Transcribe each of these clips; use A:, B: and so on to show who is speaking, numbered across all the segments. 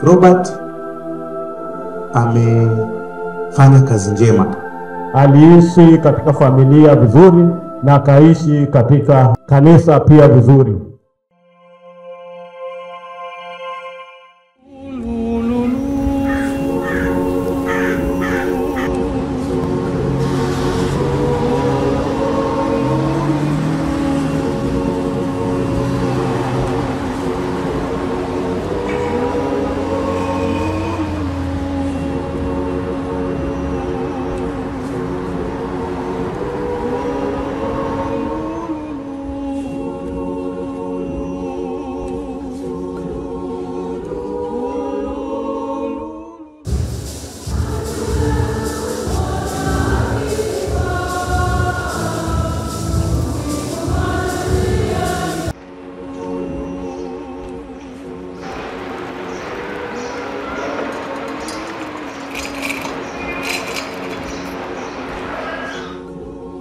A: Robert amefanya kazi njema.
B: Aliishi katika familia vizuri na akaishi katika kanisa pia vizuri.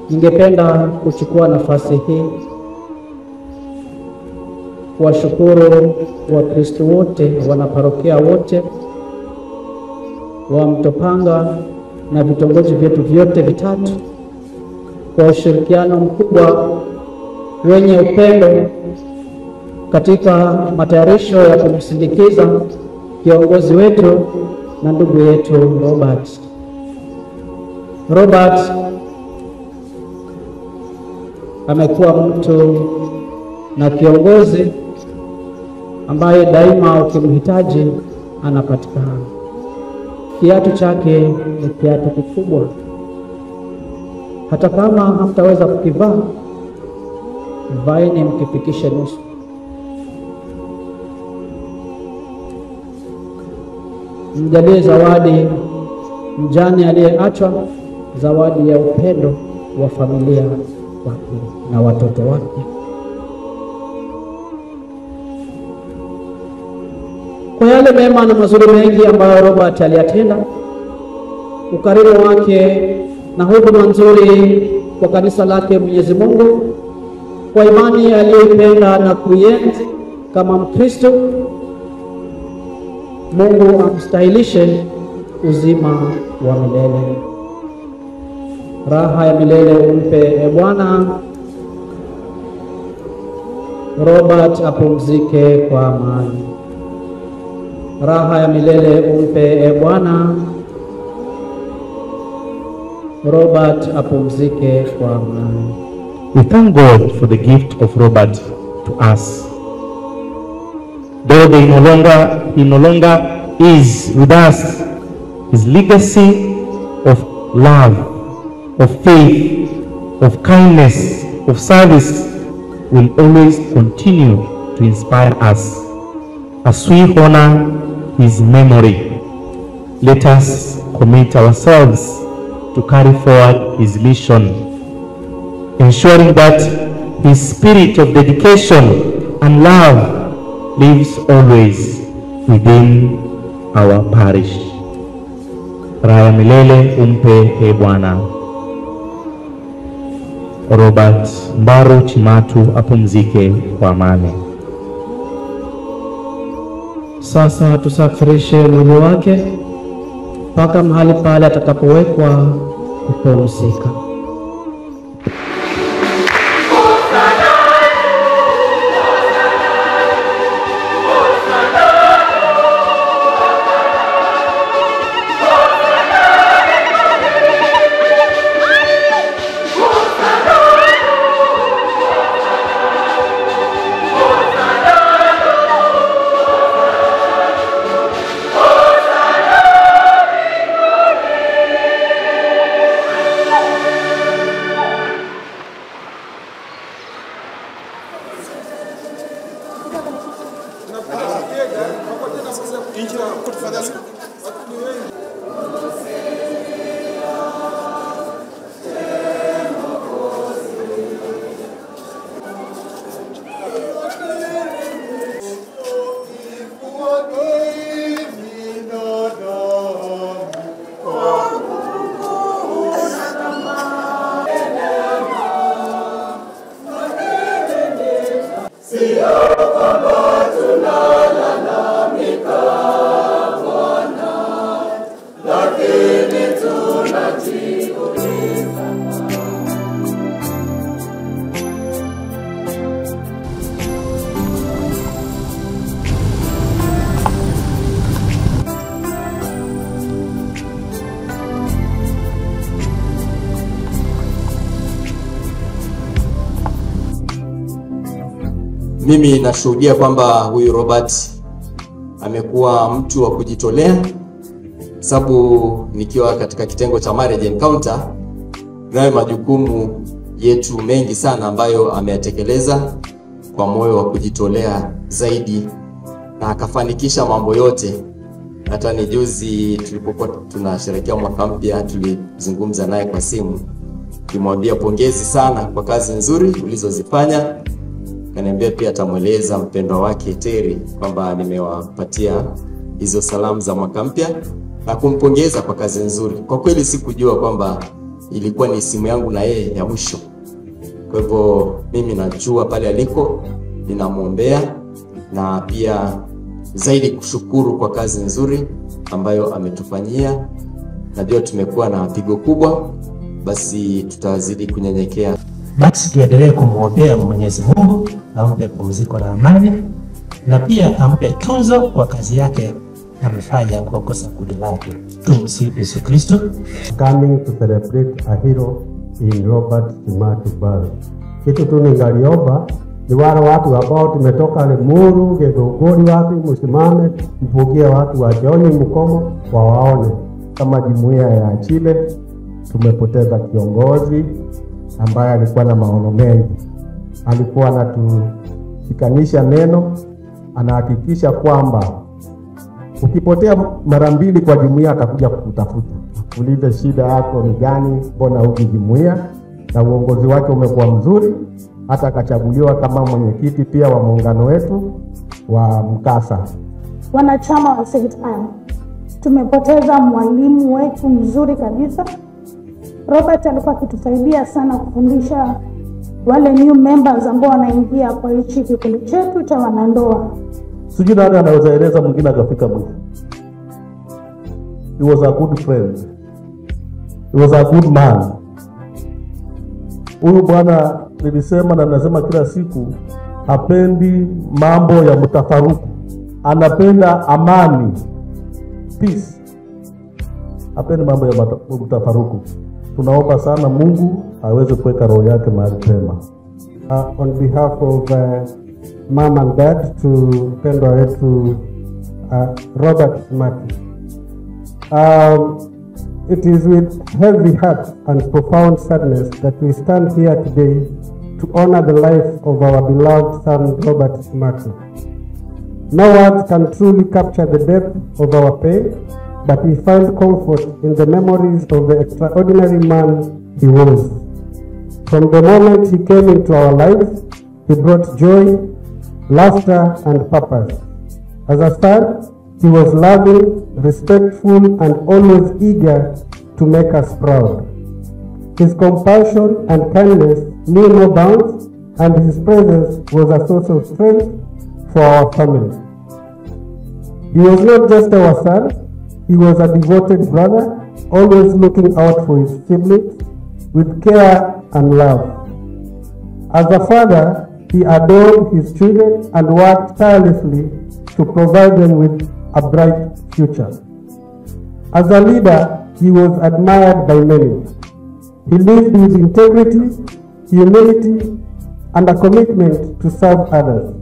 C: Ningependa kuchukua nafasi hii kuwashukuru Wakristo wote, wanaparokia wote wa Mtopanga na vitongoji vyetu vyote vitatu kwa ushirikiano mkubwa wenye upendo katika matayarisho ya kumsindikiza kiongozi wetu na ndugu yetu Robert. Robert amekuwa mtu na kiongozi ambaye daima ukimhitaji anapatikana. Kiatu chake ni kiatu kikubwa. Hata kama hamtaweza kukivaa, vaeni mkifikishe nusu. Mjalie zawadi mjane aliyeachwa, zawadi ya upendo wa familia wake na watoto wake. Kwa yale mema na mazuri mengi ambayo Robert aliyatenda, ukarimu wake na huduma nzuri kwa kanisa lake Mwenyezi Mungu, kwa imani aliyoipenda na kuienzi kama Mkristo, Mungu amstahilishe uzima wa milele. Raha ya milele umpe Bwana. Robert apumzike kwa amani. Raha ya milele umpe Bwana. Robert apumzike kwa amani.
D: We thank God for the gift of Robert to us. Though he no longer is with us, his legacy of love, of faith, of kindness, of service will always continue to inspire us. As we honor his memory, let us commit ourselves to carry forward his mission, ensuring that his spirit of dedication and love lives always within our parish. Raha milele umpe Bwana. Robert Mbaru Chimatu apumzike kwa amani.
C: Sasa tusafirishe mwili wake mpaka mahali pale atakapowekwa kupumzika.
E: Mimi nashuhudia kwamba huyu Robert amekuwa mtu wa kujitolea, sababu nikiwa katika kitengo cha marriage encounter, nayo majukumu yetu mengi sana ambayo ameyatekeleza kwa moyo wa kujitolea zaidi, na akafanikisha mambo yote. Hata ni juzi tulipokuwa tunasherehekea mwaka mpya, tulizungumza naye kwa simu, kimwambia pongezi sana kwa kazi nzuri ulizozifanya. Kaniambia pia atamweleza mpendwa wake Terry kwamba nimewapatia hizo salamu za mwaka mpya na kumpongeza kwa kazi nzuri. Kwa kweli sikujua kwamba ilikuwa ni simu yangu na yeye ya mwisho. Kwa hivyo mimi najua pale aliko, ninamwombea na pia zaidi kushukuru kwa kazi nzuri ambayo ametufanyia. Najua tumekuwa na pigo kubwa, basi tutazidi kunyenyekea.
F: Basi tuendelee kumwombea Mwenyezi Mungu ampe pumziko la amani na pia ampe tunzo kwa kazi yake amefanya kuongoza kundi lake. Tumsifu Yesu Kristo.
B: Coming to celebrate a hero in Robert Kimathi birthday. Kitu tu ningaliomba ni wale watu ambao tumetoka Limuru, Githunguri, wapi, msimame mpungie watu wa Joni Mkomo wawaone. Kama jumuiya ya Chile tumepoteza kiongozi ambaye alikuwa na maono mengi. Alikuwa anatushikanisha neno, anahakikisha kwamba ukipotea mara mbili kwa jumuiya atakuja kukutafuta. Ulize shida yako ni gani, mbona huji jumuiya, na uongozi wake umekuwa mzuri. Hata akachaguliwa kama mwenyekiti pia wa muungano wetu wa mkasa.
G: Wanachama wa Seitan, tumepoteza mwalimu wetu mzuri kabisa. Robert alikuwa akitusaidia sana kufundisha wale new members ambao wanaingia kwa hichi kikundi chetu cha wanandoa.
B: Sijui nani anaweza eleza mwingine akafika mwisho. He was a good friend. He was a good man. Huyu bwana nilisema na nasema kila siku, hapendi mambo ya mtafaruku. Anapenda amani, peace. Hapendi mambo ya mtafaruku. Tunaomba sana Mungu aweze kuweka roho yake mahali pema. On behalf of mom and dad to mpendwa wetu Robert Kimathi. It is with heavy heart and profound sadness that we stand here today to honor the life of our beloved son Robert Kimathi. No words can truly capture the depth of our pain, but we find comfort in the memories of the extraordinary man he was. From the moment he came into our lives, he brought joy, laughter, and purpose. As a son, he was loving, respectful, and always eager to make us proud. His compassion and kindness knew no bounds, and his presence was a source of strength for our family. He was not just our son, he was a devoted brother, always looking out for his siblings with care and love. As a father, he adored his children and worked tirelessly to provide them with a bright future. As a leader, he was admired by many. He lived with integrity, humility, and a commitment to serve others.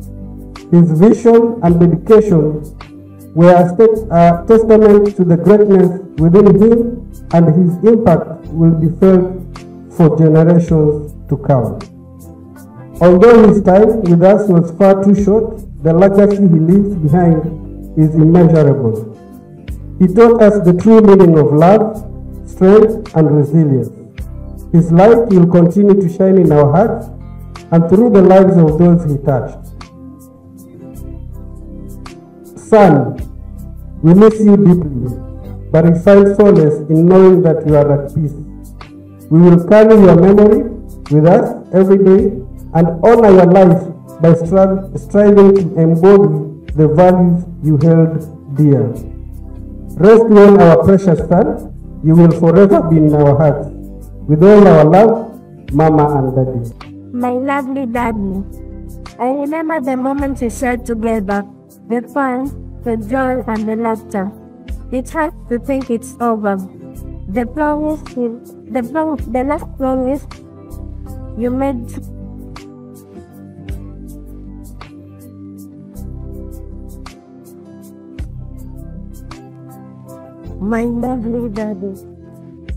B: His vision and dedication were a testament to the greatness within him, and his impact will be felt for generations to come. Although his time with us was far too short, the legacy he leaves behind is immeasurable. He taught us the true meaning of love, strength, and resilience. His light will continue to shine in our hearts and through the lives of those he touched. Son, we miss you deeply, but we find solace in knowing that you are at peace. We will carry your memory with us every day and honor your life by striving to embody the values you held dear. Rest well, our precious son. You will forever be in our hearts. With all our love, Mama and Daddy.
H: My lovely Daddy, I remember the moments we shared together, the fun, the joy, and the laughter. It's hard to think it's over. The last promise you made. My lovely Daddy,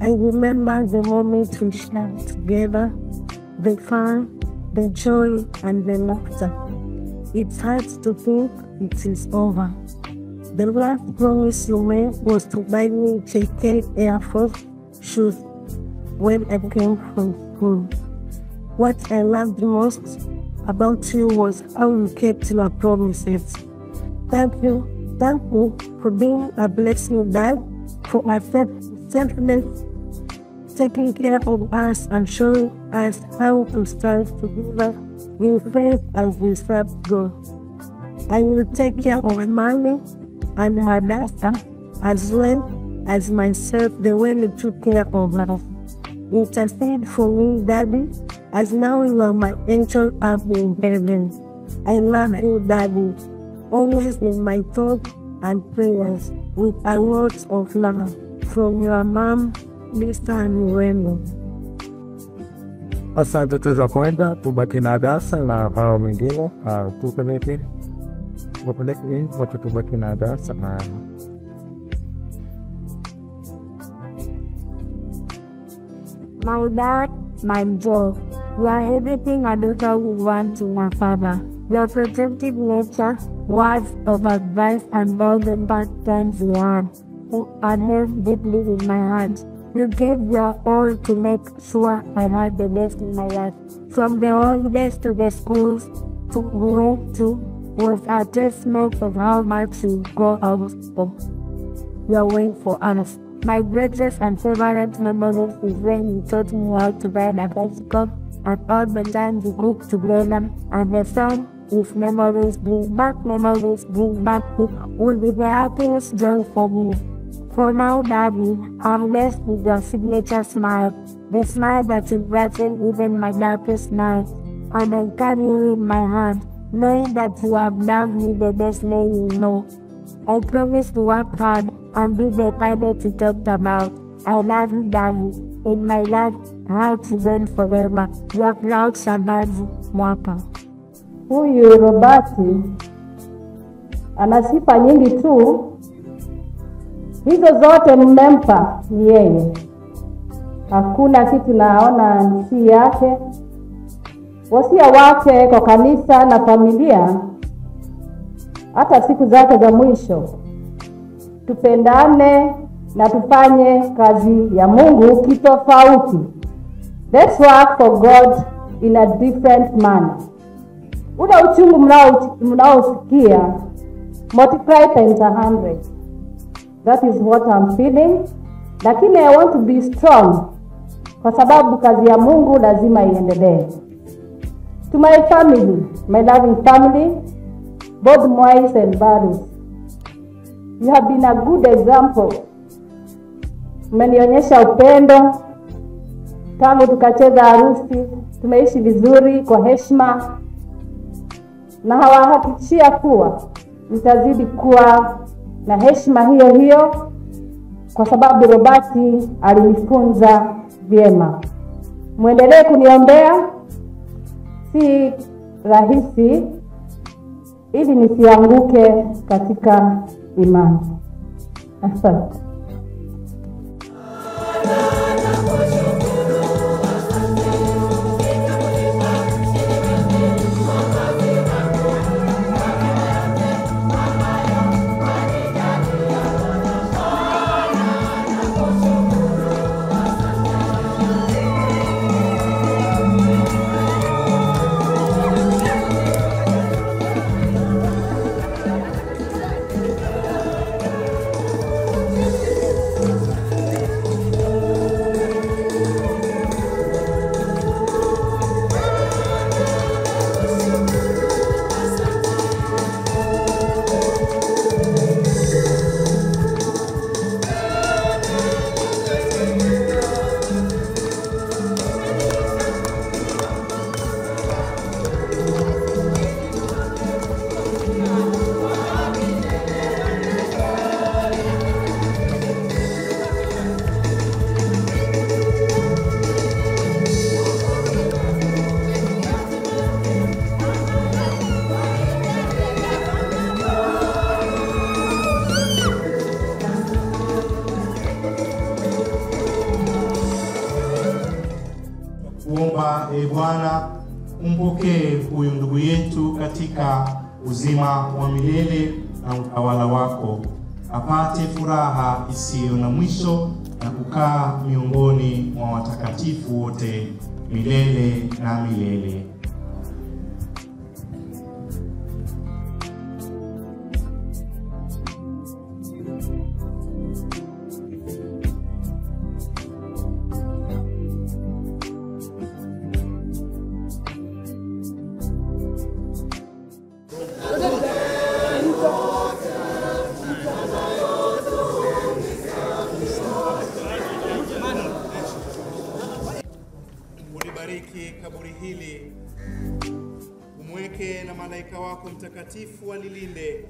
H: I remember the moments we shared together, the fun, the joy, and the laughter. It's hard to think it is over. The last promise you made was to buy me JK Air Force shoes when I came from school. What I loved most about you was how you kept your promises. Thank you for being a blessing dad, for my selfless taking care of us and showing us how to stand together in faith as we serve God. I will take care of my mommy and my master as well as myself the way you took care of us. Intercede for me, Daddy, as now you are my angel up in heaven. I love you, Daddy, always in my thoughts and prayers with a words of love from your mom, Mr. Nueno.
I: Asante tuza kwenda tubaki na darasa na hao wengine tupeleke watu tubaki na darasa na
H: My dad, my joy, you are everything a daughter would want to my father. Your protective nature, words of advice, and all the bad times you had are held deeply in my heart. You gave your all to make sure I had the best in my life. From the holidays to the schools to we went to was a testament of how much you go out of your way for us. My greatest and favorite memory is when you taught me how to ride a bicycle and all the times we grew together, and the song if memories bring back will be the happiest joy for me. For now, Daddy, I'm blessed with your signature smile, the smile that will brighten even my darkest night, and I carry you in my heart, knowing that you have loved me the best way you know. I promise to work hard and be the pilot you talked about. I love you, Daddy. In my life, heart is on forever. Your proud Shabbazi Mwaka.
J: Huyu Robati ana sifa nyingi tu, hizo zote mmempa ni yeye. Hakuna kitu naona si yake. Wasia wake kwa kanisa na familia, hata siku zake za mwisho, tupendane na tufanye kazi ya Mungu kitofauti. Let's work for God in a different manner. Ule uchungu mnaosikia, multiply times 100. That is what I'm feeling. Lakini I want to be strong, kwa sababu kazi ya Mungu lazima iendelee. To my family, my loving family, both Mwais and Barus, you have been a good example. Mmenionyesha upendo tangu tukacheza harusi, tumeishi vizuri kwa heshima, na hawahakikishia kuwa nitazidi kuwa na heshima hiyo hiyo, kwa sababu Robati alinifunza vyema. Muendelee kuniombea, si rahisi, ili nisianguke katika imani. Asante.
A: kuomba Bwana umpokee huyu ndugu yetu katika uzima wa milele na utawala wako, apate furaha isiyo na mwisho na kukaa miongoni mwa watakatifu wote milele na milele. Ulibariki kaburi hili, umweke na malaika wako mtakatifu walilinde,